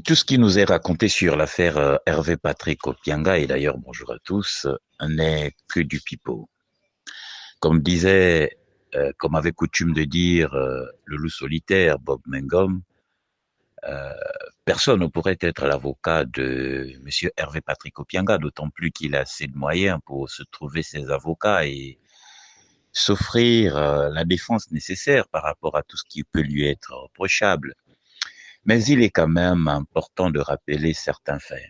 Tout ce qui nous est raconté sur l'affaire Hervé Patrick Opianga, et d'ailleurs bonjour à tous, n'est que du pipeau. Comme disait, comme avait coutume de dire le loup solitaire, Bob Mangum, euh, personne ne pourrait être l'avocat de Monsieur Hervé Patrick Opianga, d'autant plus qu'il a assez de moyens pour se trouver ses avocats et s'offrir la défense nécessaire par rapport à tout ce qui peut lui être reprochable. Mais il est quand même important de rappeler certains faits.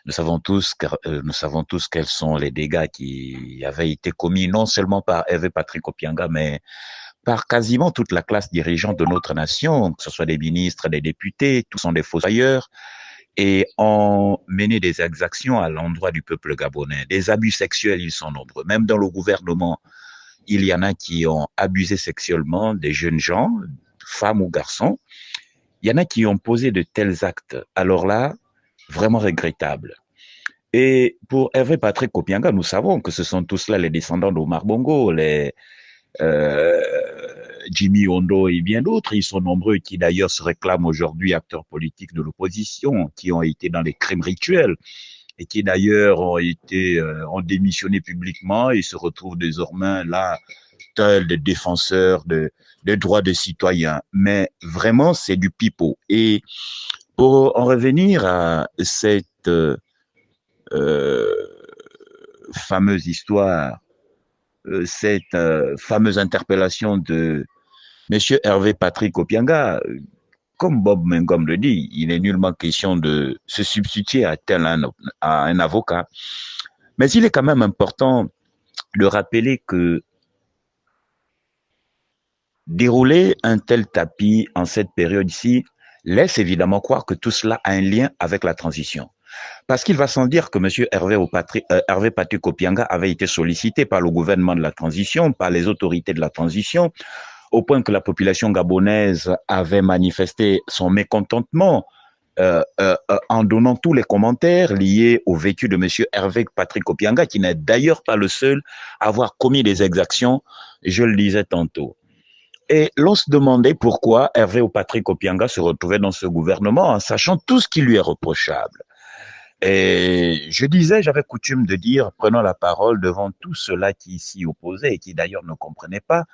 Nous savons tous quels sont les dégâts qui avaient été commis non seulement par Hervé Patrick Opianga, mais par quasiment toute la classe dirigeante de notre nation, que ce soit des ministres, des députés, tous sont des fossoyeurs et ont mené des exactions à l'endroit du peuple gabonais. Des abus sexuels, ils sont nombreux. Même dans le gouvernement, il y en a qui ont abusé sexuellement des jeunes gens, femmes ou garçons. Il y en a qui ont posé de tels actes. Alors là, vraiment regrettable. Et pour Hervé Patrick Kopianga, nous savons que ce sont tous là les descendants d'Omar Bongo, les euh, Jimmy Hondo et bien d'autres. Ils sont nombreux qui d'ailleurs se réclament aujourd'hui acteurs politiques de l'opposition, qui ont été dans les crimes rituels et qui d'ailleurs ont démissionné publiquement et se retrouvent désormais là tels des défenseurs des droits des citoyens. Mais vraiment, c'est du pipeau. Et pour en revenir à cette euh, fameuse histoire, cette fameuse interpellation de Monsieur Hervé Patrick Opianga, comme Bob Mengom le dit, il n'est nullement question de se substituer à un avocat. Mais il est quand même important de rappeler que dérouler un tel tapis en cette période-ci laisse évidemment croire que tout cela a un lien avec la transition. Parce qu'il va sans dire que M. Hervé Patrick Opianga avait été sollicité par le gouvernement de la transition, par les autorités de la transition, au point que la population gabonaise avait manifesté son mécontentement en donnant tous les commentaires liés au vécu de M. Hervé Patrick Opianga, qui n'est d'ailleurs pas le seul à avoir commis des exactions, je le disais tantôt. Et l'on se demandait pourquoi Hervé Patrick Opianga se retrouvait dans ce gouvernement en sachant tout ce qui lui est reprochable. Et je disais, j'avais coutume de dire, prenant la parole devant tout ceux-là qui s'y opposaient et qui d'ailleurs ne comprenaient pas,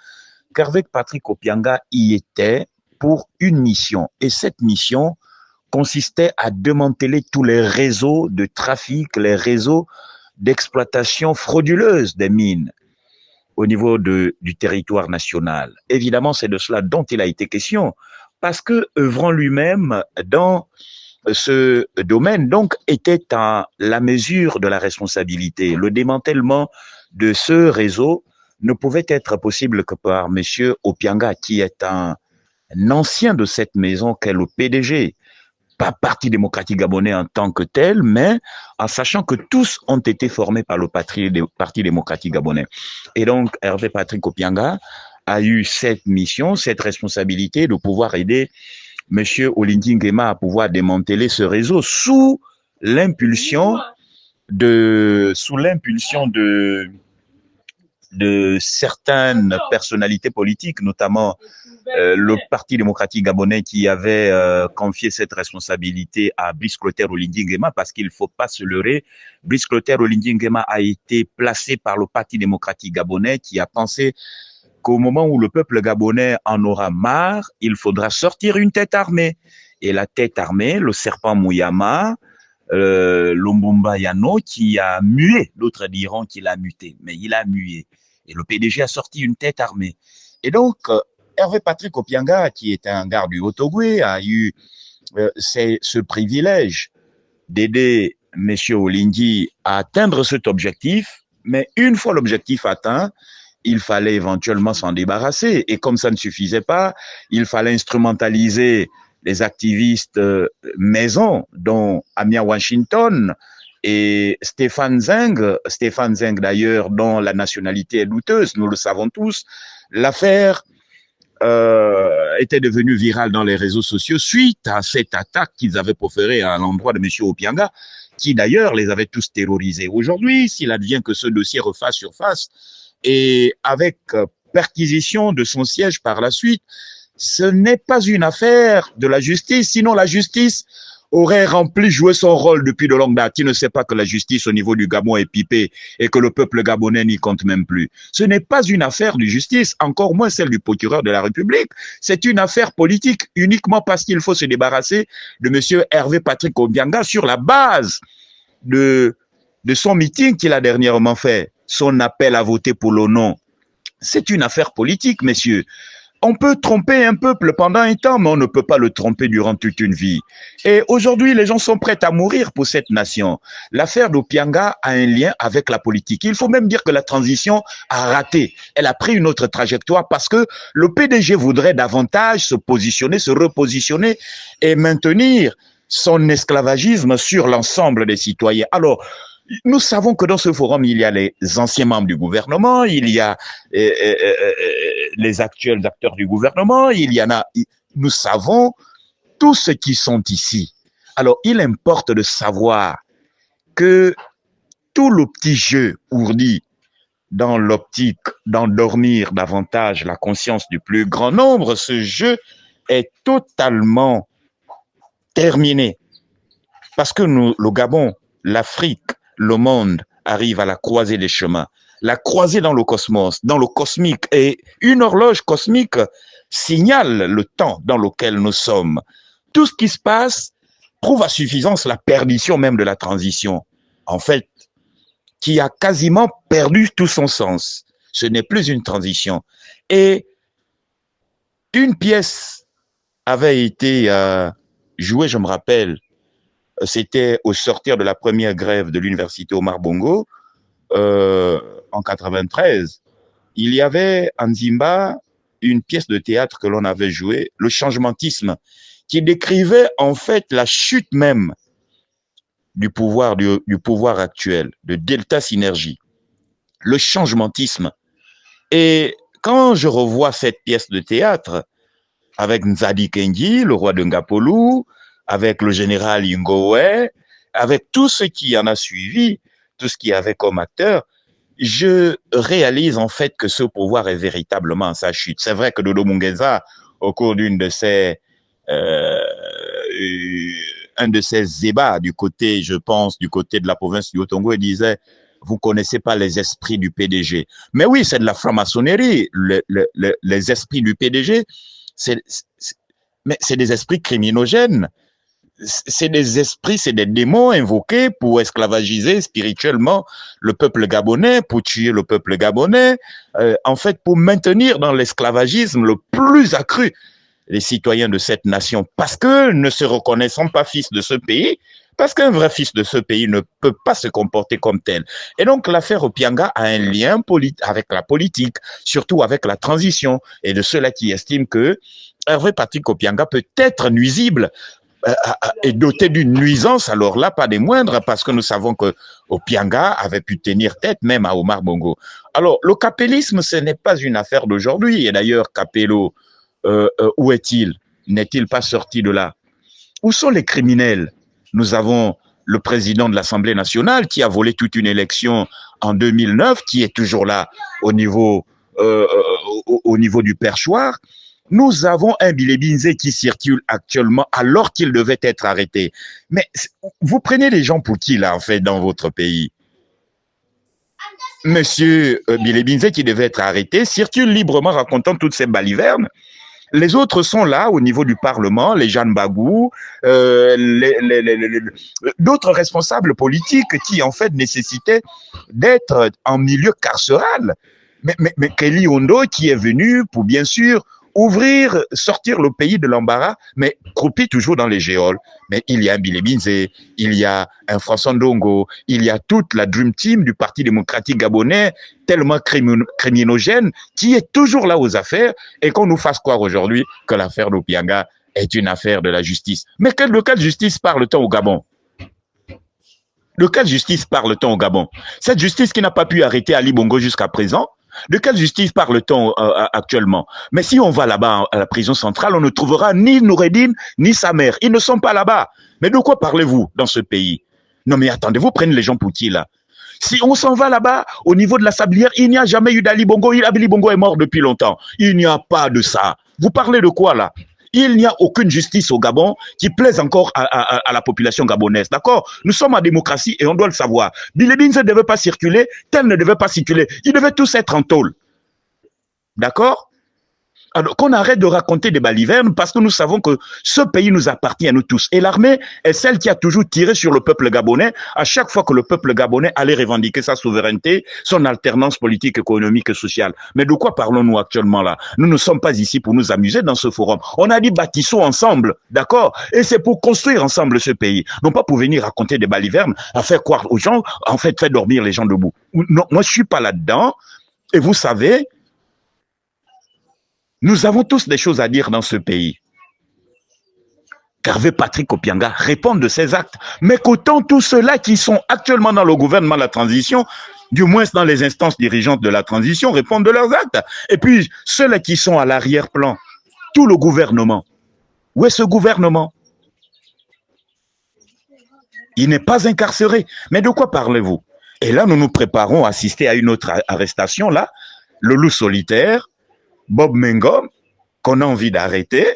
qu'Hervé Patrick Opianga y était pour une mission. Et cette mission consistait à démanteler tous les réseaux de trafic, les réseaux d'exploitation frauduleuse des mines au niveau du territoire national. Évidemment, c'est de cela dont il a été question, parce que œuvrant lui-même dans ce domaine, donc, était à la mesure de la responsabilité. Le démantèlement de ce réseau ne pouvait être possible que par Monsieur Opianga, qui est un ancien de cette maison qu'est le PDG, pas Parti démocratique gabonais en tant que tel, mais en sachant que tous ont été formés par le Parti démocratique gabonais. Et donc, Hervé Patrick Opianga a eu cette mission, cette responsabilité de pouvoir aider Monsieur Olingi Nguema à pouvoir démanteler ce réseau l'impulsion sous l'impulsion de certaines personnalités politiques, notamment le Parti démocratique gabonais qui avait confié cette responsabilité à Brice Clotaire Olingi Nguema, parce qu'il ne faut pas se leurrer, Brice Clotaire Olingi Nguema a été placé par le Parti démocratique gabonais qui a pensé qu'au moment où le peuple gabonais en aura marre, il faudra sortir une tête armée. Et la tête armée, le serpent Mouyama, Lumbumba Yano, qui a mué, d'autres diront qu'il a muté, mais il a mué. Et le PDG a sorti une tête armée. Et donc, Hervé Patrick Opianga, qui est un gars du Haut-Ogooué, a eu ce privilège d'aider M. Olingi à atteindre cet objectif. Mais une fois l'objectif atteint, il fallait éventuellement s'en débarrasser. Et comme ça ne suffisait pas, il fallait instrumentaliser les activistes maison, dont Amia Washington et Stéphane Zeng d'ailleurs, dont la nationalité est douteuse, nous le savons tous. L'affaire était devenue virale dans les réseaux sociaux suite à cette attaque qu'ils avaient proférée à l'endroit de M. Opianga, qui d'ailleurs les avait tous terrorisés. Aujourd'hui, s'il advient que ce dossier refasse surface, et avec perquisition de son siège par la suite, Ce n'est pas une affaire de la justice, sinon la justice aurait joué son rôle depuis de longue date. Qui ne sait pas que la justice au niveau du Gabon est pipée et que le peuple gabonais n'y compte même plus. Ce n'est pas une affaire de justice, encore moins celle du procureur de la République. C'est une affaire politique, uniquement parce qu'il faut se débarrasser de M. Hervé Patrick Obianga sur la base de son meeting qu'il a dernièrement fait, son appel à voter pour le non. C'est une affaire politique, messieurs. On peut tromper un peuple pendant un temps, mais on ne peut pas le tromper durant toute une vie. Et aujourd'hui, les gens sont prêts à mourir pour cette nation. L'affaire d'Opianga a un lien avec la politique. Il faut même dire que la transition a raté. Elle a pris une autre trajectoire parce que le PDG voudrait davantage se positionner, se repositionner et maintenir son esclavagisme sur l'ensemble des citoyens. Alors, nous savons que dans ce forum, il y a les anciens membres du gouvernement, il y a les actuels acteurs du gouvernement, il y en a, nous savons tous ceux qui sont ici. Alors, il importe de savoir que tout le petit jeu ourdi dans l'optique d'endormir davantage la conscience du plus grand nombre, ce jeu est totalement terminé. Parce que nous, le Gabon, l'Afrique, le monde arrive à la croisée des chemins, la croisée dans le cosmos, dans le cosmique, et une horloge cosmique signale le temps dans lequel nous sommes. Tout ce qui se passe prouve à suffisance la perdition même de la transition, en fait, qui a quasiment perdu tout son sens. Ce n'est plus une transition. Et une pièce avait été jouée, je me rappelle, c'était au sortir de la première grève de l'université Omar Bongo, en 93. Il y avait en Zimba une pièce de théâtre que l'on avait jouée, le changementisme, qui décrivait en fait la chute même du pouvoir actuel, de Delta Synergie, le changementisme. Et quand je revois cette pièce de théâtre avec Nzadi Kenji, le roi de Ngapolu, avec le général Yungowe, avec tout ce qui en a suivi, tout ce qui avait comme acteur, je réalise en fait que ce pouvoir est véritablement en sa chute. C'est vrai que Dodo Mungeza, au cours un de ses ébats du côté, je pense, du côté de la province du Haut-Tongo, il disait « Vous connaissez pas les esprits du PDG ». Mais oui, c'est de la franc-maçonnerie. Les esprits du PDG, mais c'est des esprits criminogènes. C'est des esprits, c'est des démons invoqués pour esclavagiser spirituellement le peuple gabonais, pour tuer le peuple gabonais, en fait pour maintenir dans l'esclavagisme le plus accru les citoyens de cette nation, parce que ne se reconnaissant pas fils de ce pays, parce qu'un vrai fils de ce pays ne peut pas se comporter comme tel. Et donc l'affaire Opianga a un lien avec la politique, surtout avec la transition, et de ceux-là qui estiment que Hervé Patrick Opianga peut être nuisible est doté d'une nuisance, alors là, pas des moindres, parce que nous savons que Opianga avait pu tenir tête même à Omar Bongo. Alors, le capellisme, ce n'est pas une affaire d'aujourd'hui. Et d'ailleurs, Capello, où est-il? N'est-il pas sorti de là? Où sont les criminels? Nous avons le président de l'Assemblée nationale qui a volé toute une élection en 2009, qui est toujours là au niveau du perchoir. Nous avons un Bilé Binzé qui circule actuellement alors qu'il devait être arrêté. Mais vous prenez les gens pour qui, là, en fait, dans votre pays? Monsieur Bilé Binzé, qui devait être arrêté, circule librement racontant toutes ces balivernes. Les autres sont là, au niveau du Parlement, les Jeanne Bagou, d'autres responsables politiques qui, en fait, nécessitaient d'être en milieu carcéral. Mais Kelly Ondo, qui est venu pour, bien sûr, sortir le pays de l'embarras, mais croupi toujours dans les géoles. Mais il y a un Bilé Binzé, il y a un François Ndongo, il y a toute la Dream Team du Parti démocratique gabonais, tellement criminogène, qui est toujours là aux affaires, et qu'on nous fasse croire aujourd'hui que l'affaire d'Opianga est une affaire de la justice. Mais de quelle justice parle-t-on au Gabon? De quelle justice parle-t-on au Gabon? Cette justice qui n'a pas pu arrêter Ali Bongo jusqu'à présent? De quelle justice parle-t-on actuellement? Mais si on va là-bas à la prison centrale, on ne trouvera ni Noureddine, ni sa mère. Ils ne sont pas là-bas. Mais de quoi parlez-vous dans ce pays? Non mais attendez, vous prenez les gens pour qui là? Si on s'en va là-bas, au niveau de la Sablière, il n'y a jamais eu d'Ali Bongo. Ali Bongo est mort depuis longtemps. Il n'y a pas de ça. Vous parlez de quoi là? Il n'y a aucune justice au Gabon qui plaise encore à la population gabonaise. D'accord? Nous sommes en démocratie et on doit le savoir. Bilibin ne devait pas circuler, tel ne devait pas circuler. Ils devaient tous être en tôle. D'accord? Alors qu'on arrête de raconter des balivernes parce que nous savons que ce pays nous appartient à nous tous. Et l'armée est celle qui a toujours tiré sur le peuple gabonais à chaque fois que le peuple gabonais allait revendiquer sa souveraineté, son alternance politique, économique et sociale. Mais de quoi parlons-nous actuellement là? Nous ne sommes pas ici pour nous amuser dans ce forum. On a dit bâtissons ensemble, d'accord? Et c'est pour construire ensemble ce pays. Non pas pour venir raconter des balivernes, à faire croire aux gens, en fait, faire dormir les gens debout. Non, moi je suis pas là-dedans. Et vous savez, nous avons tous des choses à dire dans ce pays. Hervé Patrick Opianga répond de ses actes. Mais qu'autant tous ceux-là qui sont actuellement dans le gouvernement de la transition, du moins dans les instances dirigeantes de la transition, répondent de leurs actes. Et puis, ceux-là qui sont à l'arrière-plan, tout le gouvernement. Où est ce gouvernement? Il n'est pas incarcéré. Mais de quoi parlez-vous? Et là, nous nous préparons à assister à une autre arrestation, là, le loup solitaire, Bob Mengom, qu'on a envie d'arrêter,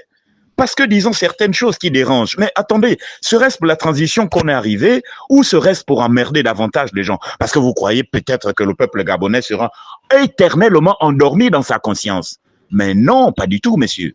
parce que disons certaines choses qui dérangent. Mais attendez, serait-ce pour la transition qu'on est arrivé ou serait-ce pour emmerder davantage les gens? Parce que vous croyez peut-être que le peuple gabonais sera éternellement endormi dans sa conscience. Mais non, pas du tout, messieurs.